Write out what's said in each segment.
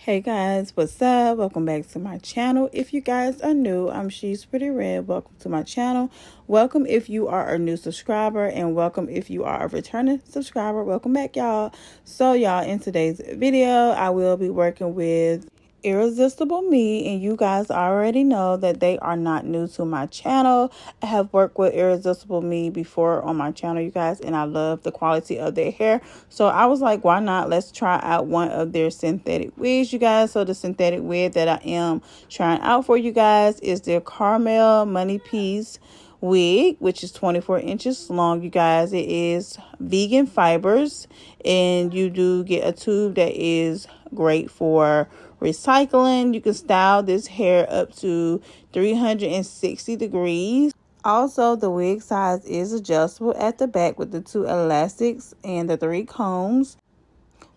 Hey guys, what's up? Welcome back to my channel. If you guys are new, I'm ShesPrettyRedd. Welcome to my channel. Welcome if you are a new subscriber, and welcome if you are a returning subscriber. Welcome back, y'all. So y'all, in today's video, I will be working with Irresistible Me, and you guys already know that they are not new to my channel. I have worked with Irresistible Me before on my channel, you guys, and I love the quality of their hair. So I was like, why not? Let's try out one of their synthetic wigs, you guys. So the synthetic wig that I am trying out for you guys is their Caramel MoneyPiece wig, which is 24 inches long, you guys. It is vegan fibers, and you do get a tube that is great for recycling. You can style this hair up to 360 degrees. Also, the wig size is adjustable at the back with the 2 elastics and the 3 combs.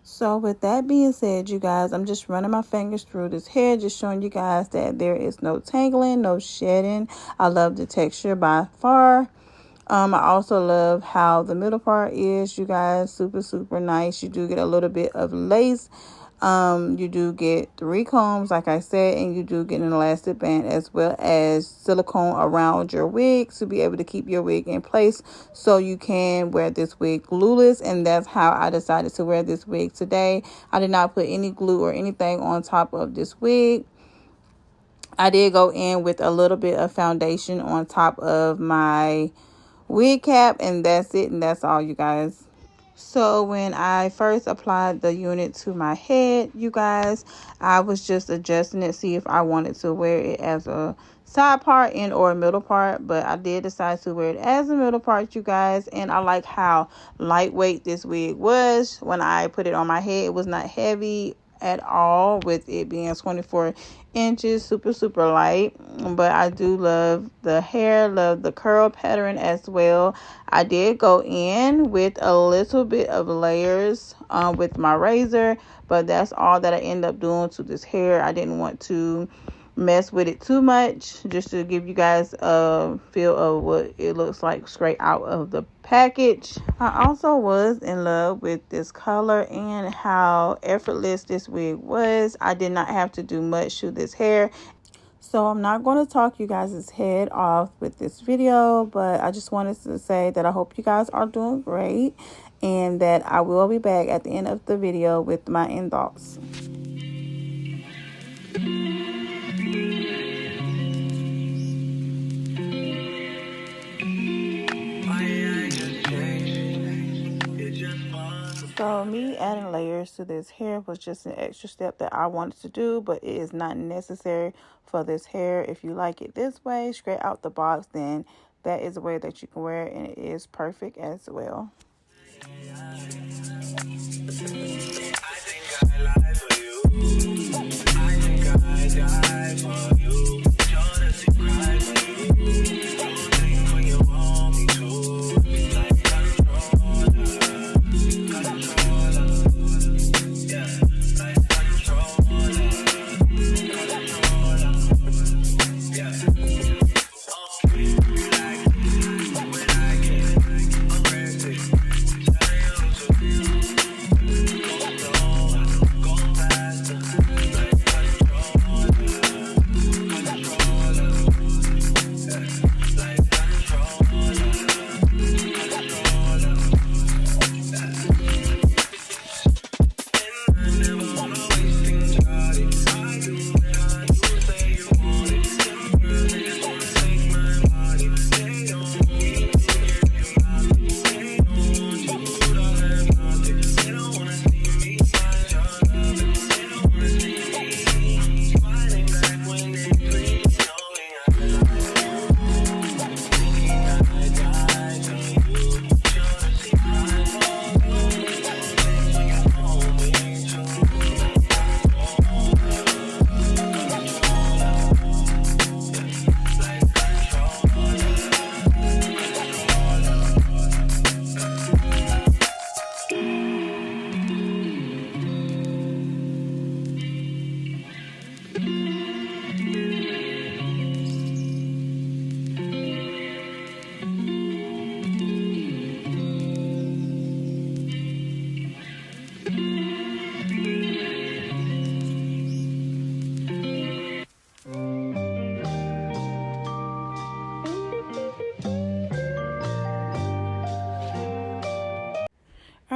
So with that being said, you guys, I'm just running my fingers through this hair, just showing you guys that there is no tangling, no shedding. I love the texture by far. I also love how the middle part is, you guys. Super nice. You do get a little bit of lace. You do get 3 combs, like I said, and you do get an elastic band as well as silicone around your wig to be able to keep your wig in place so you can wear this wig glueless. And that's how I decided to wear this wig today. I did not put any glue or anything on top of this wig. I did go in with a little bit of foundation on top of my wig cap, and that's it, and that's all, you guys. So when I first applied the unit to my head, you guys, I was just adjusting it, see if I wanted to wear it as a side part and or a middle part, but I did decide to wear it as a middle part, you guys. And I like how lightweight this wig was. When I put it on my head, it was not heavy at all, with it being 24 inches, super light. But I do love the hair, love the curl pattern as well. I did go in with a little bit of layers with my razor, but that's all that I end up doing to this hair. I didn't want to mess with it too much, just to give you guys a feel of what it looks like straight out of the package. I also was in love with this color and how effortless this wig was. I did not have to do much to this hair. So I'm not going to talk you guys' head off with this video, but I just wanted to say that I hope you guys are doing great, and that I will be back at the end of the video with my end thoughts. So me adding layers to this hair was just an extra step that I wanted to do, but it is not necessary for this hair. If you like it this way, straight out the box, then that is a way that you can wear it, and it is perfect as well.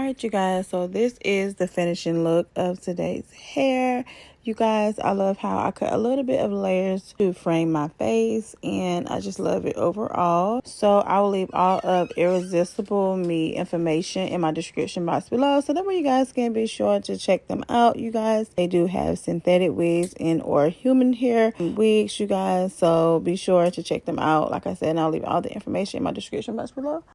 Alright, you guys, so this is the finishing look of today's hair. You guys, I love how I cut a little bit of layers to frame my face, and I just love it overall. So I will leave all of Irresistible Me information in my description box below, so that way you guys can be sure to check them out. You guys, they do have synthetic wigs and or human hair wigs, you guys, so be sure to check them out. Like I said, and I'll leave all the information in my description box below.